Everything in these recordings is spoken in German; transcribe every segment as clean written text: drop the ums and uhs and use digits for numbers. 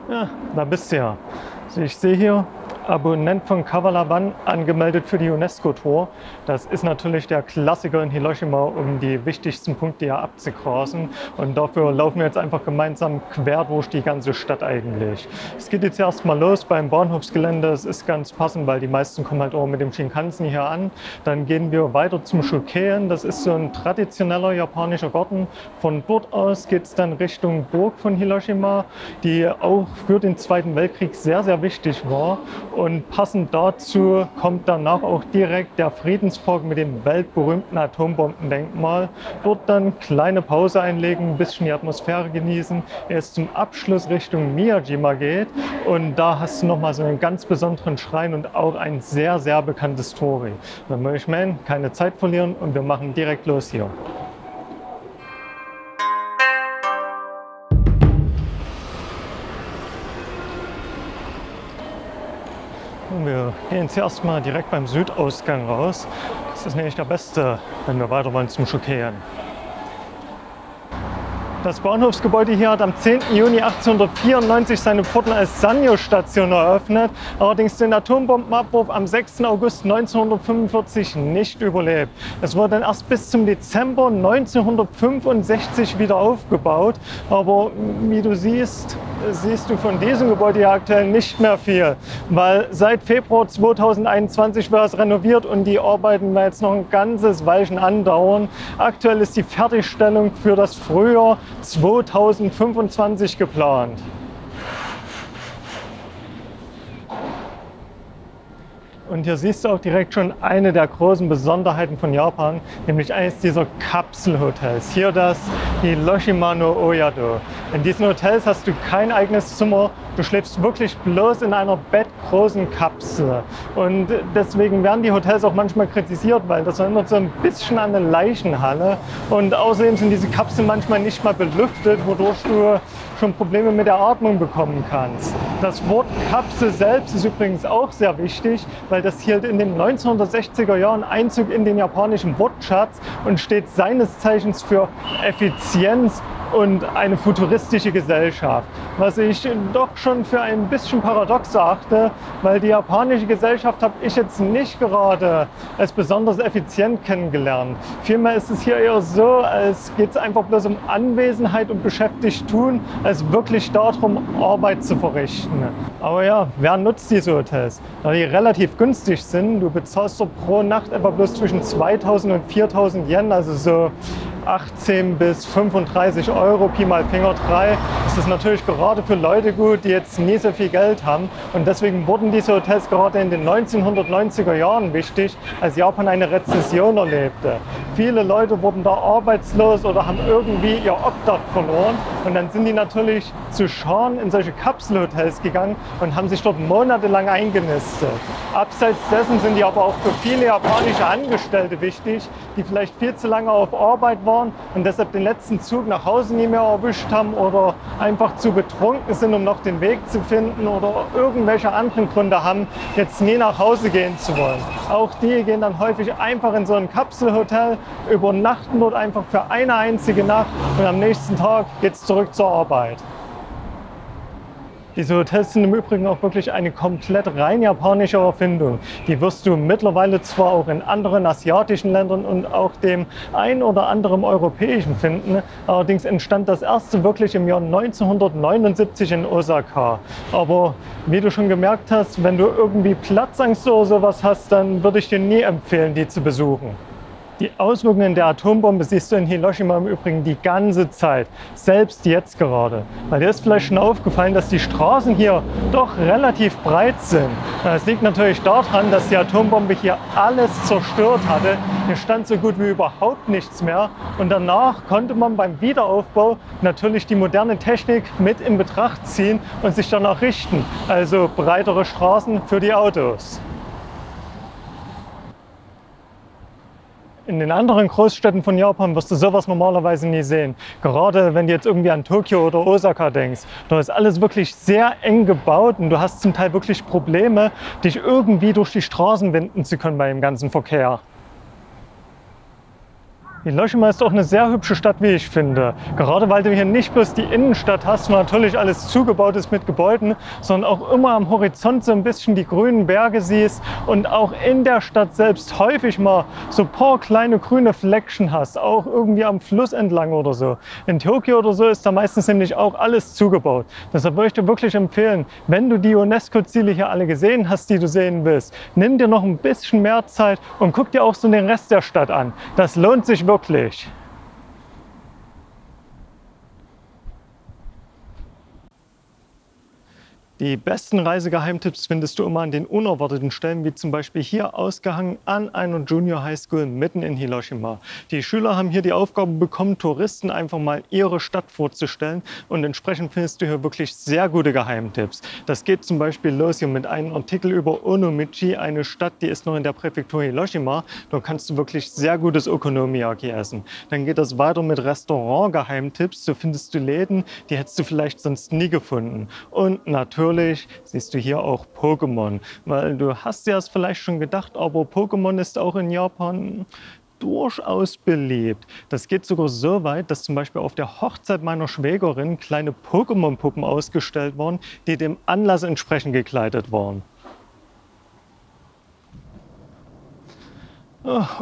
Ja, da bist du ja. Also ich sehe hier Abonnent von Kavalavan angemeldet für die UNESCO-Tour. Das ist natürlich der Klassiker in Hiroshima, um die wichtigsten Punkte hier abzugrasen. Und dafür laufen wir jetzt einfach gemeinsam quer durch die ganze Stadt eigentlich. Es geht jetzt erstmal los beim Bahnhofsgelände. Es ist ganz passend, weil die meisten kommen halt auch mit dem Shinkansen hier an. Dann gehen wir weiter zum Shukeien. Das ist so ein traditioneller japanischer Garten. Von dort aus geht es dann Richtung Burg von Hiroshima, die auch für den Zweiten Weltkrieg sehr, sehr wichtig war. Und passend dazu kommt danach auch direkt der Friedenspark mit dem weltberühmten Atombombendenkmal. Dort dann kleine Pause einlegen, ein bisschen die Atmosphäre genießen, erst zum Abschluss Richtung Miyajima geht. Und da hast du nochmal so einen ganz besonderen Schrein und auch ein sehr, sehr bekanntes Tori. Dann möchte ich meinen, keine Zeit verlieren und wir machen direkt los hier. Wir gehen jetzt erstmal direkt beim Südausgang raus. Das ist nämlich der beste, wenn wir weiter wollen zum Shukeien. Das Bahnhofsgebäude hier hat am 10. Juni 1894 seine Pforten als Sanyo-Station eröffnet, allerdings den Atombombenabwurf am 6. August 1945 nicht überlebt. Es wurde dann erst bis zum Dezember 1965 wieder aufgebaut, aber wie du siehst du von diesem Gebäude ja aktuell nicht mehr viel, weil seit Februar 2021 wird es renoviert und die Arbeiten werden jetzt noch ein ganzes Weilchen andauern. Aktuell ist die Fertigstellung für das Frühjahr 2025 geplant. Und hier siehst du auch direkt schon eine der großen Besonderheiten von Japan, nämlich eines dieser Kapselhotels. Hier das Hiroshima no Oyado. In diesen Hotels hast du kein eigenes Zimmer, du schläfst wirklich bloß in einer bettgroßen Kapsel. Und deswegen werden die Hotels auch manchmal kritisiert, weil das erinnert so ein bisschen an eine Leichenhalle. Und außerdem sind diese Kapseln manchmal nicht mal belüftet, wodurch du schon Probleme mit der Atmung bekommen kannst. Das Wort Kapsel selbst ist übrigens auch sehr wichtig, weil das hielt in den 1960er Jahren Einzug in den japanischen Wortschatz und steht seines Zeichens für Effizienz und eine futuristische Gesellschaft. Was ich doch schon für ein bisschen paradox erachte, weil die japanische Gesellschaft habe ich jetzt nicht gerade als besonders effizient kennengelernt. Vielmehr ist es hier eher so, als geht es einfach bloß um Anwesenheit und beschäftigt tun, als wirklich darum, Arbeit zu verrichten. Aber ja, wer nutzt diese Hotels? Da die relativ günstig sind, du bezahlst doch pro Nacht etwa bloß zwischen 2000 und 4000 Yen, also so 18 bis 35 Euro, Pi mal Finger 3. Das ist natürlich gerade für Leute gut, die jetzt nie so viel Geld haben. Und deswegen wurden diese Hotels gerade in den 1990er Jahren wichtig, als Japan eine Rezession erlebte. Viele Leute wurden da arbeitslos oder haben irgendwie ihr Obdach verloren. Und dann sind die natürlich zu Scharen in solche Kapselhotels gegangen und haben sich dort monatelang eingenistet. Abseits dessen sind die aber auch für viele japanische Angestellte wichtig, die vielleicht viel zu lange auf Arbeit waren und deshalb den letzten Zug nach Hause nie mehr erwischt haben oder einfach zu betrunken sind, um noch den Weg zu finden oder irgendwelche anderen Gründe haben, jetzt nie nach Hause gehen zu wollen. Auch die gehen dann häufig einfach in so ein Kapselhotel, übernachten dort einfach für eine einzige Nacht und am nächsten Tag geht es zurück zur Arbeit. Diese Hotels sind im Übrigen auch wirklich eine komplett rein japanische Erfindung. Die wirst du mittlerweile zwar auch in anderen asiatischen Ländern und auch dem ein oder anderen europäischen finden. Allerdings entstand das erste wirklich im Jahr 1979 in Osaka. Aber wie du schon gemerkt hast, wenn du irgendwie Platzangst oder sowas hast, dann würde ich dir nie empfehlen, die zu besuchen. Die Auswirkungen der Atombombe siehst du in Hiroshima im Übrigen die ganze Zeit, selbst jetzt gerade. Weil dir ist vielleicht schon aufgefallen, dass die Straßen hier doch relativ breit sind. Das liegt natürlich daran, dass die Atombombe hier alles zerstört hatte. Hier stand so gut wie überhaupt nichts mehr. Und danach konnte man beim Wiederaufbau natürlich die moderne Technik mit in Betracht ziehen und sich danach richten. Also breitere Straßen für die Autos. In den anderen Großstädten von Japan wirst du sowas normalerweise nie sehen. Gerade wenn du jetzt irgendwie an Tokio oder Osaka denkst. Da ist alles wirklich sehr eng gebaut und du hast zum Teil wirklich Probleme, dich irgendwie durch die Straßen winden zu können bei dem ganzen Verkehr. Hiroshima ist auch eine sehr hübsche Stadt, wie ich finde. Gerade weil du hier nicht bloß die Innenstadt hast, wo natürlich alles zugebaut ist mit Gebäuden, sondern auch immer am Horizont so ein bisschen die grünen Berge siehst und auch in der Stadt selbst häufig mal so ein paar kleine grüne Fleckchen hast, auch irgendwie am Fluss entlang oder so. In Tokio oder so ist da meistens nämlich auch alles zugebaut. Deshalb würde ich dir wirklich empfehlen, wenn du die UNESCO-Ziele hier alle gesehen hast, die du sehen willst, nimm dir noch ein bisschen mehr Zeit und guck dir auch so den Rest der Stadt an. Das lohnt sich wirklich. Die besten Reisegeheimtipps findest du immer an den unerwarteten Stellen, wie zum Beispiel hier ausgehangen an einer Junior High School mitten in Hiroshima. Die Schüler haben hier die Aufgabe bekommen, Touristen einfach mal ihre Stadt vorzustellen und entsprechend findest du hier wirklich sehr gute Geheimtipps. Das geht zum Beispiel los hier mit einem Artikel über Onomichi, eine Stadt, die ist noch in der Präfektur Hiroshima. Dort kannst du wirklich sehr gutes Okonomiyaki essen. Dann geht das weiter mit Restaurant-Geheimtipps. So findest du Läden, die hättest du vielleicht sonst nie gefunden. Und natürlich siehst du hier auch Pokémon, weil du hast dir das vielleicht schon gedacht, aber Pokémon ist auch in Japan durchaus beliebt. Das geht sogar so weit, dass zum Beispiel auf der Hochzeit meiner Schwägerin kleine Pokémon-Puppen ausgestellt wurden, die dem Anlass entsprechend gekleidet waren.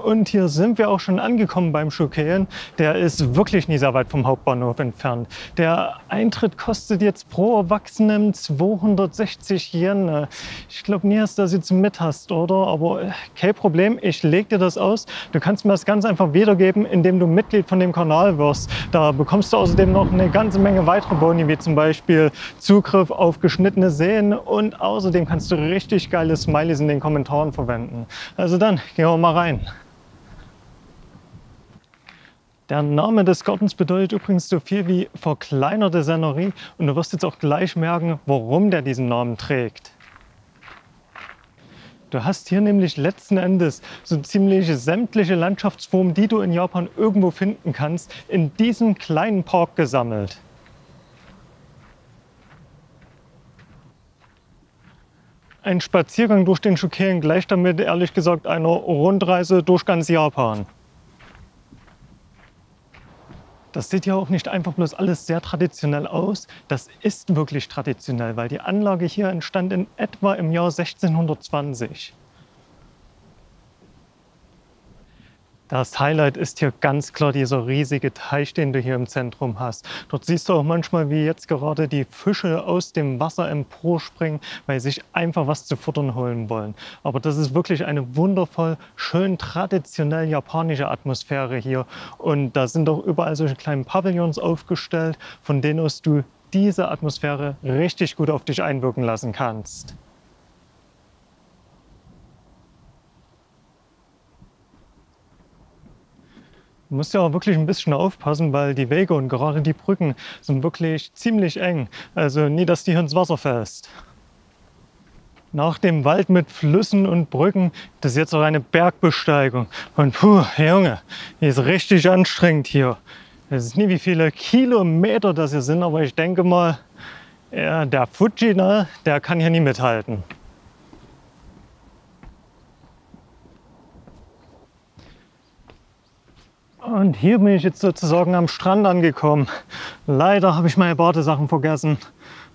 Und hier sind wir auch schon angekommen beim Shukeien. Der ist wirklich nicht sehr weit vom Hauptbahnhof entfernt. Der Eintritt kostet jetzt pro Erwachsenen 260 Yen. Ich glaube nie, dass du das jetzt mit hast, oder? Aber kein Problem, ich lege dir das aus. Du kannst mir das ganz einfach wiedergeben, indem du Mitglied von dem Kanal wirst. Da bekommst du außerdem noch eine ganze Menge weitere Boni, wie zum Beispiel Zugriff auf geschnittene Szenen und außerdem kannst du richtig geile Smileys in den Kommentaren verwenden. Also dann, gehen wir mal rein. Der Name des Gartens bedeutet übrigens so viel wie verkleinerte Szenerie und du wirst jetzt auch gleich merken, warum der diesen Namen trägt. Du hast hier nämlich letzten Endes so ziemlich sämtliche Landschaftsformen, die du in Japan irgendwo finden kannst, in diesem kleinen Park gesammelt. Ein Spaziergang durch den Shukeien gleicht damit ehrlich gesagt einer Rundreise durch ganz Japan. Das sieht ja auch nicht einfach bloß alles sehr traditionell aus. Das ist wirklich traditionell, weil die Anlage hier entstand in etwa im Jahr 1620. Das Highlight ist hier ganz klar dieser riesige Teich, den du hier im Zentrum hast. Dort siehst du auch manchmal, wie jetzt gerade die Fische aus dem Wasser emporspringen, weil sie sich einfach was zu futtern holen wollen. Aber das ist wirklich eine wundervoll, schön traditionell japanische Atmosphäre hier. Und da sind auch überall solche kleinen Pavillons aufgestellt, von denen aus du diese Atmosphäre richtig gut auf dich einwirken lassen kannst. Du musst ja auch wirklich ein bisschen aufpassen, weil die Wege und gerade die Brücken sind wirklich ziemlich eng. Also nie, dass du hier ins Wasser fällst. Nach dem Wald mit Flüssen und Brücken, das ist jetzt auch eine Bergbesteigung. Und puh, Junge, die ist richtig anstrengend hier. Es ist nie, wie viele Kilometer das hier sind, aber ich denke mal, ja, der Fuji, ne, der kann hier nie mithalten. Und hier bin ich jetzt sozusagen am Strand angekommen. Leider habe ich meine Badesachen vergessen.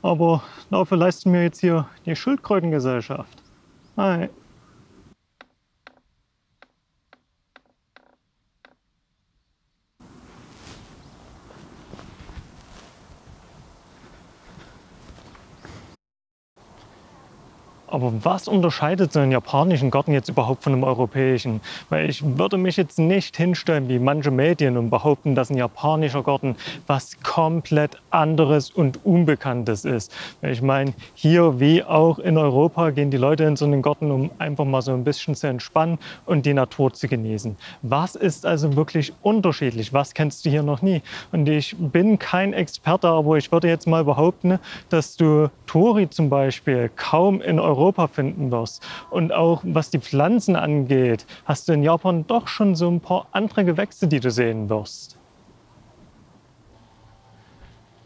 Aber dafür leisten mir jetzt hier die Schildkrötengesellschaft. Hi. Aber was unterscheidet so einen japanischen Garten jetzt überhaupt von einem europäischen? Weil ich würde mich jetzt nicht hinstellen wie manche Medien und behaupten, dass ein japanischer Garten was komplett anderes und Unbekanntes ist. Weil ich meine, hier wie auch in Europa gehen die Leute in so einen Garten, um einfach mal so ein bisschen zu entspannen und die Natur zu genießen. Was ist also wirklich unterschiedlich? Was kennst du hier noch nie? Und ich bin kein Experte, aber ich würde jetzt mal behaupten, dass du Tori zum Beispiel kaum in Europa finden wirst. Und auch was die Pflanzen angeht, hast du in Japan doch schon so ein paar andere Gewächse, die du sehen wirst.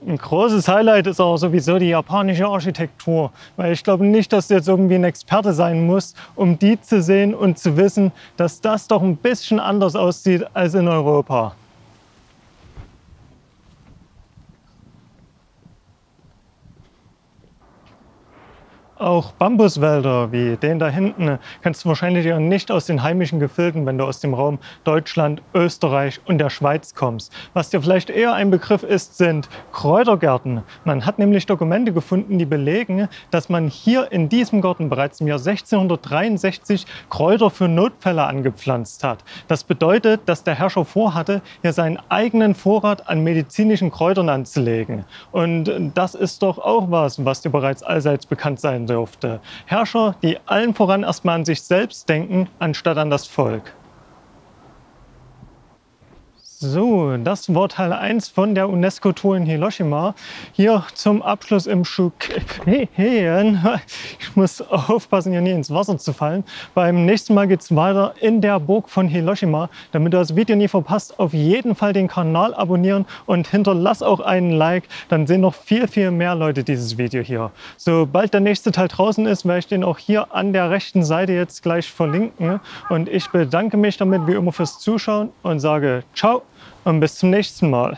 Ein großes Highlight ist auch sowieso die japanische Architektur, weil ich glaube nicht, dass du jetzt irgendwie ein Experte sein musst, um die zu sehen und zu wissen, dass das doch ein bisschen anders aussieht als in Europa. Auch Bambuswälder wie den da hinten kannst du wahrscheinlich ja nicht aus den heimischen Gefilden, wenn du aus dem Raum Deutschland, Österreich und der Schweiz kommst. Was dir vielleicht eher ein Begriff ist, sind Kräutergärten. Man hat nämlich Dokumente gefunden, die belegen, dass man hier in diesem Garten bereits im Jahr 1663 Kräuter für Notfälle angepflanzt hat. Das bedeutet, dass der Herrscher vorhatte, hier seinen eigenen Vorrat an medizinischen Kräutern anzulegen. Und das ist doch auch was dir bereits allseits bekannt sein dürfte. Herrscher, die allen voran erstmal an sich selbst denken, anstatt an das Volk. So, das war Teil 1 von der UNESCO-Tour in Hiroshima. Hier zum Abschluss im Shukeian. Ich muss aufpassen, hier nie ins Wasser zu fallen. Beim nächsten Mal geht es weiter in der Burg von Hiroshima. Damit du das Video nie verpasst, auf jeden Fall den Kanal abonnieren und hinterlass auch einen Like. Dann sehen noch viel mehr Leute dieses Video hier. Sobald der nächste Teil draußen ist, werde ich den auch hier an der rechten Seite jetzt gleich verlinken. Und ich bedanke mich damit wie immer fürs Zuschauen und sage ciao und bis zum nächsten Mal.